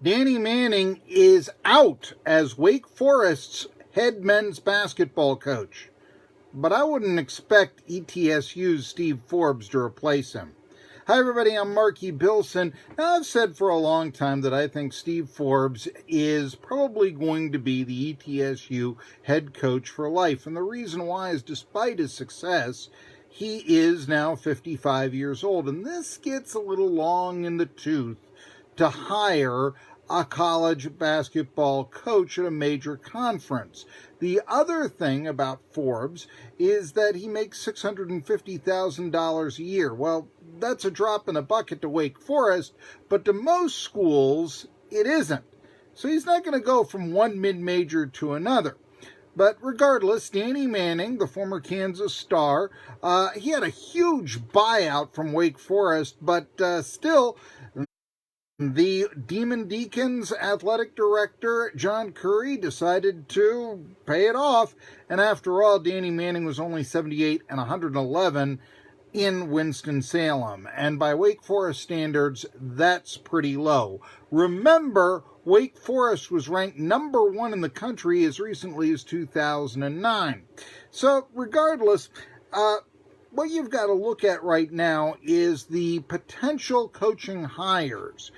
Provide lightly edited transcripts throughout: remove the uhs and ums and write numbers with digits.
Danny Manning is out as Wake Forest's head men's basketball coach, but I wouldn't expect ETSU's Steve Forbes to replace him. Hi everybody, I'm Marky Bilson. Now I've said for a long time that I think Steve Forbes is probably going to be the ETSU head coach for life. And the reason why is despite his success, he is now 55 years old. And this gets a little long in the tooth to hire a college basketball coach at a major conference. The other thing about Forbes is that he makes $650,000 a year. Well, that's a drop in the bucket to Wake Forest, but to most schools, it isn't. So he's not going to go from one mid-major to another. But regardless, Danny Manning, the former Kansas star, he had a huge buyout from Wake Forest, but still, the Demon Deacons athletic director, John Curry, decided to pay it off. And after all, Danny Manning was only 78 and 111 in Winston-Salem. And by Wake Forest standards, that's pretty low. Remember, Wake Forest was ranked number 1 in the country as recently as 2009. So regardless, what you've got to look at right now is the potential coaching hires.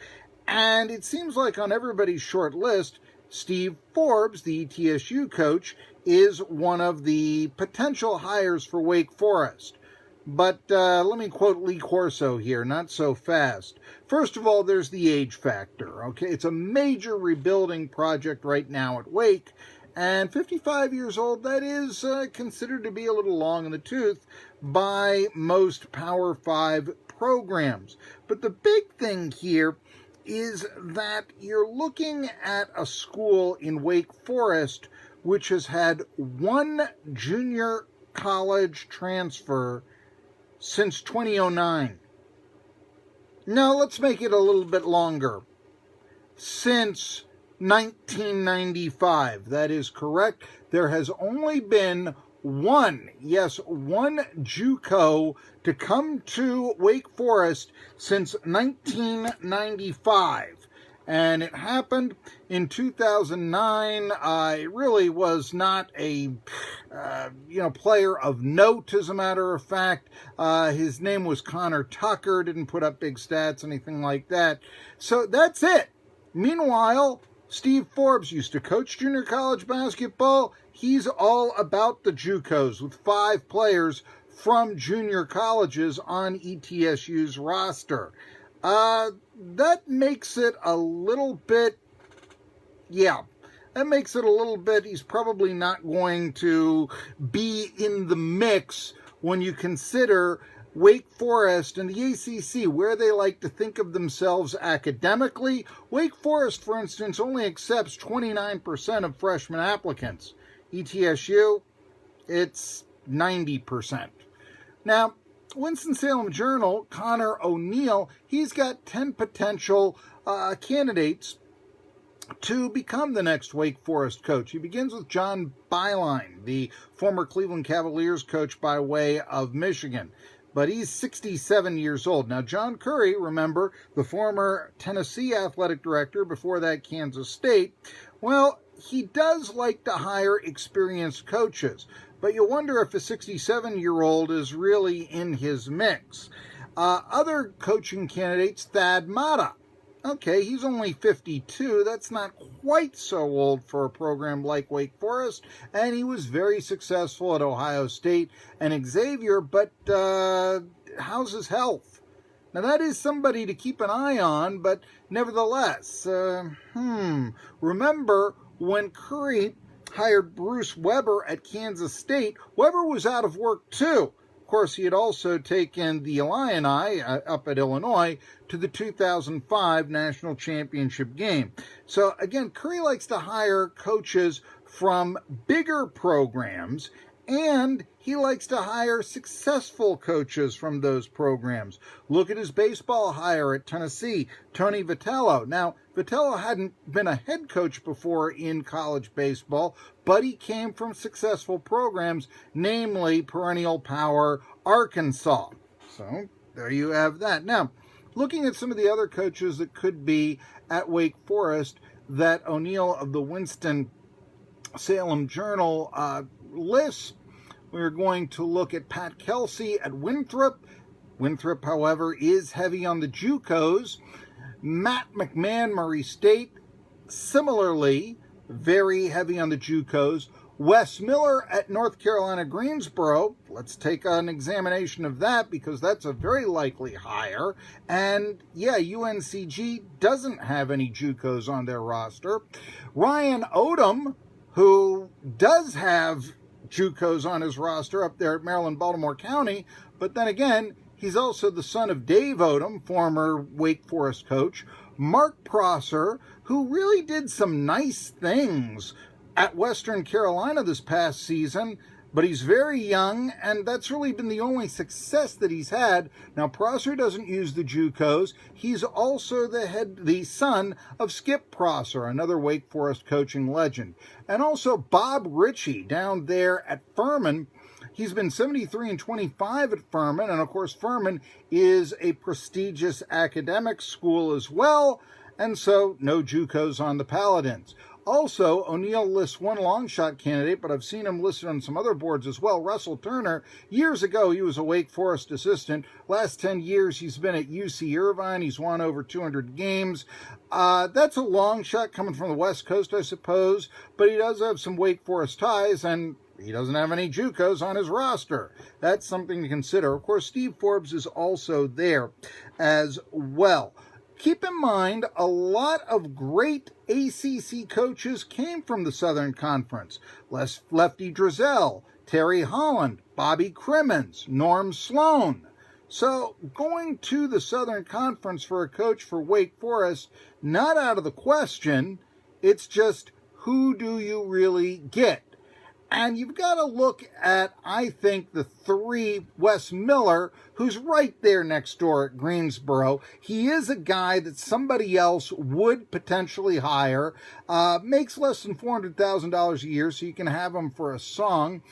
And it seems like on everybody's short list, Steve Forbes, the ETSU coach, is one of the potential hires for Wake Forest. But let me quote Lee Corso here, not so fast. First of all, there's the age factor. Okay, it's a major rebuilding project right now at Wake. And 55 years old, that is considered to be a little long in the tooth by most Power 5 programs. But the big thing here is that you're looking at a school in Wake Forest which has had one junior college transfer since 2009. Now, let's make it a little bit longer. Since 1995. That is correct. There has only been one JUCO to come to Wake Forest since 1995. And it happened in 2009. It really was not a player of note, as a matter of fact. His name was Connor Tucker. Didn't put up big stats, anything like that. So that's it. Meanwhile, Steve Forbes used to coach junior college basketball. He's all about the JUCOs with 5 players from junior colleges on ETSU's roster. That makes it a little bit, he's probably not going to be in the mix when you consider Wake Forest and the ACC, where they like to think of themselves academically. Wake Forest, for instance, only accepts 29% of freshman applicants. ETSU, it's 90%. Now, Winston-Salem Journal, Connor O'Neill, he's got 10 potential candidates to become the next Wake Forest coach. He begins with John Beilein, the former Cleveland Cavaliers coach by way of Michigan. But he's 67 years old. Now, John Curry, remember, the former Tennessee athletic director, before that Kansas State, well, he does like to hire experienced coaches. But you wonder if a 67-year-old is really in his mix. Other coaching candidates, Thad Matta. Okay, he's only 52. That's not quite so old for a program like Wake Forest. And he was very successful at Ohio State and Xavier, but how's his health? Now, that is somebody to keep an eye on, but nevertheless, remember when Curry hired Bruce Weber at Kansas State, Weber was out of work too. Of course, he had also taken the Illini up at Illinois to the 2005 national championship game. So again, Curry likes to hire coaches from bigger programs, and he likes to hire successful coaches from those programs. Look at his baseball hire at Tennessee, Tony Vitello. Now, Vitello hadn't been a head coach before in college baseball, but he came from successful programs, namely perennial power Arkansas. So there you have that. Now, looking at some of the other coaches that could be at Wake Forest that O'Neill of the Winston-Salem Journal lists. We're going to look at Pat Kelsey at Winthrop. Winthrop, however, is heavy on the JUCOs. Matt McMahon, Murray State, similarly, very heavy on the JUCOs. Wes Miller at North Carolina Greensboro. Let's take an examination of that because that's a very likely hire. And yeah, UNCG doesn't have any JUCOs on their roster. Ryan Odom, who does have JUCOs on his roster up there at Maryland-Baltimore County, but then again, he's also the son of Dave Odom, former Wake Forest coach. Mark Prosser, who really did some nice things at Western Carolina this past season, but he's very young, and that's really been the only success that he's had. Now, Prosser doesn't use the JUCOs. He's also the son of Skip Prosser, another Wake Forest coaching legend. And also Bob Ritchie down there at Furman. He's been 73-25 at Furman, and of course Furman is a prestigious academic school as well, and so no JUCOs on the Paladins. Also, O'Neill lists one long shot candidate, but I've seen him listed on some other boards as well. Russell Turner. Years ago, he was a Wake Forest assistant. Last 10 years, he's been at UC Irvine. He's won over 200 games. That's a long shot coming from the West Coast, I suppose, but he does have some Wake Forest ties, and he doesn't have any JUCOs on his roster. That's something to consider. Of course, Steve Forbes is also there as well. Keep in mind, a lot of great ACC coaches came from the Southern Conference. Lefty Drizel, Terry Holland, Bobby Crimmins, Norm Sloan. So going to the Southern Conference for a coach for Wake Forest, not out of the question. It's just, who do you really get? And you've got to look at, I think, the three, Wes Miller, who's right there next door at Greensboro. He is a guy that somebody else would potentially hire, makes less than $400,000 a year, so you can have him for a song.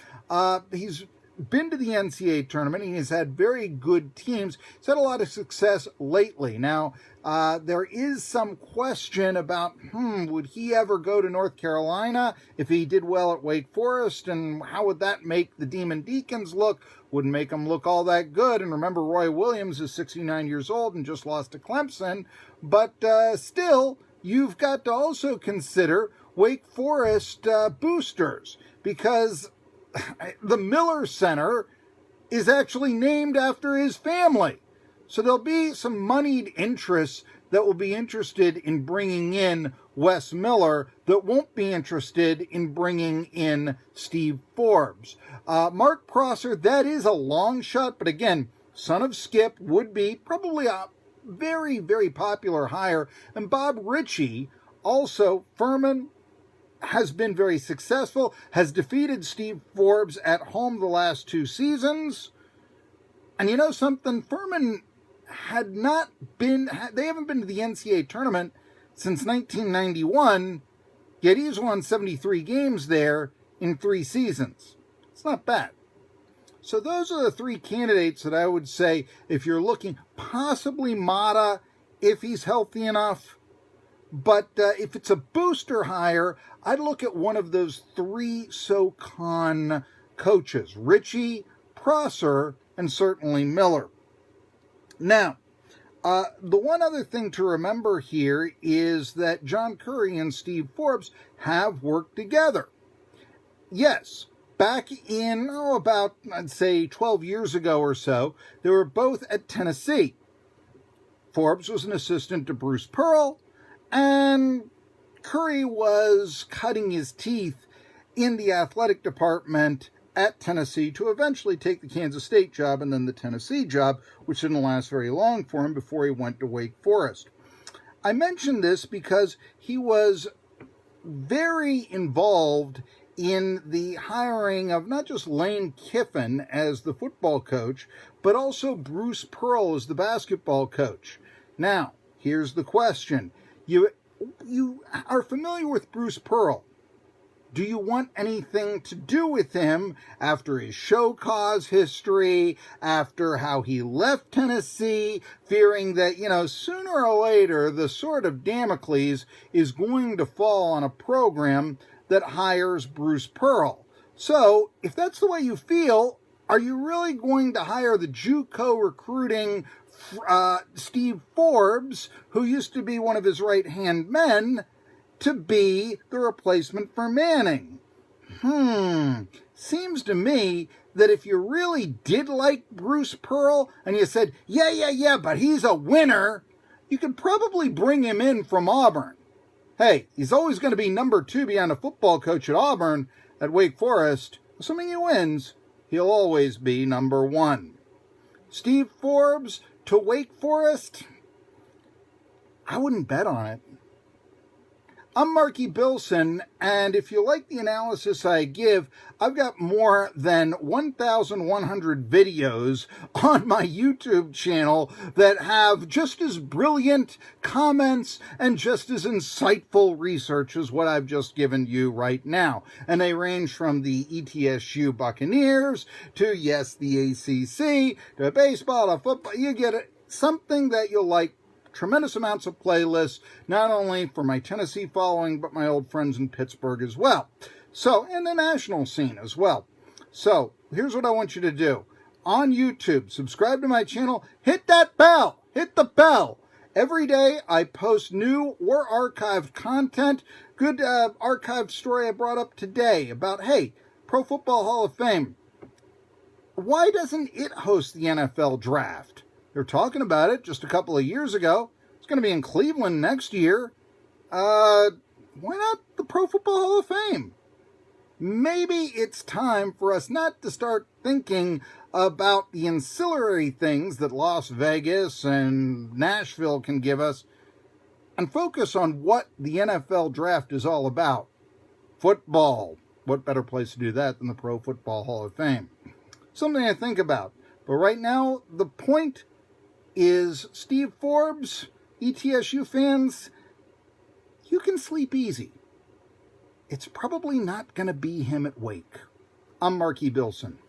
He's been to the NCAA tournament. He has had very good teams. He's had a lot of success lately. Now, there is some question about, would he ever go to North Carolina if he did well at Wake Forest? And how would that make the Demon Deacons look? Wouldn't make them look all that good. And remember, Roy Williams is 69 years old and just lost to Clemson. But still, you've got to also consider Wake Forest boosters, because the Miller Center is actually named after his family. So there'll be some moneyed interests that will be interested in bringing in Wes Miller that won't be interested in bringing in Steve Forbes. Mark Prosser, that is a long shot, but again, son of Skip, would be probably a very, very popular hire. And Bob Ritchie, also Furman, has been very successful, has defeated Steve Forbes at home the last 2 seasons. And you know something? Furman had not been, they haven't been to the NCAA tournament since 1991, yet he's won 73 games there in 3 seasons. It's not bad. So those are the 3 candidates that I would say, if you're looking, possibly Mata, if he's healthy enough. But if it's a booster hire, I'd look at one of those 3 SoCon coaches, Ritchie, Prosser, and certainly Miller. Now, the one other thing to remember here is that John Curry and Steve Forbes have worked together. Yes, back in, about, I'd say, 12 years ago or so, they were both at Tennessee. Forbes was an assistant to Bruce Pearl, and Curry was cutting his teeth in the athletic department at Tennessee to eventually take the Kansas State job and then the Tennessee job, which didn't last very long for him before he went to Wake Forest. I mention this because he was very involved in the hiring of not just Lane Kiffin as the football coach, but also Bruce Pearl as the basketball coach. Now, here's the question. You are familiar with Bruce Pearl. Do you want anything to do with him after his show cause history, after how he left Tennessee, fearing that, sooner or later the sword of Damocles is going to fall on a program that hires Bruce Pearl? So, if that's the way you feel, are you really going to hire the JUCO recruiting Steve Forbes, who used to be one of his right-hand men, to be the replacement for Manning? Seems to me that if you really did like Bruce Pearl and you said, yeah, but he's a winner, you could probably bring him in from Auburn. Hey, he's always going to be number 2 behind a football coach at Auburn. At Wake Forest, assuming he wins, he'll always be number 1. Steve Forbes to Wake Forest? I wouldn't bet on it. I'm Marky Bilson, and if you like the analysis I give, I've got more than 1,100 videos on my YouTube channel that have just as brilliant comments and just as insightful research as what I've just given you right now. And they range from the ETSU Buccaneers to, yes, the ACC, to baseball, to football. You get it. Something that you'll like. Tremendous amounts of playlists, not only for my Tennessee following, but my old friends in Pittsburgh as well. So, and the national scene as well. So, here's what I want you to do. On YouTube, subscribe to my channel, hit that bell, hit the bell. Every day I post new or archived content. Good archived story I brought up today about, hey, Pro Football Hall of Fame. Why doesn't it host the NFL draft? They're talking about it just a couple of years ago. It's going to be in Cleveland next year. Why not the Pro Football Hall of Fame? Maybe it's time for us not to start thinking about the ancillary things that Las Vegas and Nashville can give us and focus on what the NFL draft is all about. Football. What better place to do that than the Pro Football Hall of Fame? Something to think about. But right now, the point is Steve Forbes, ETSU fans, you can sleep easy. It's probably not going to be him at Wake. I'm Marky Bilson.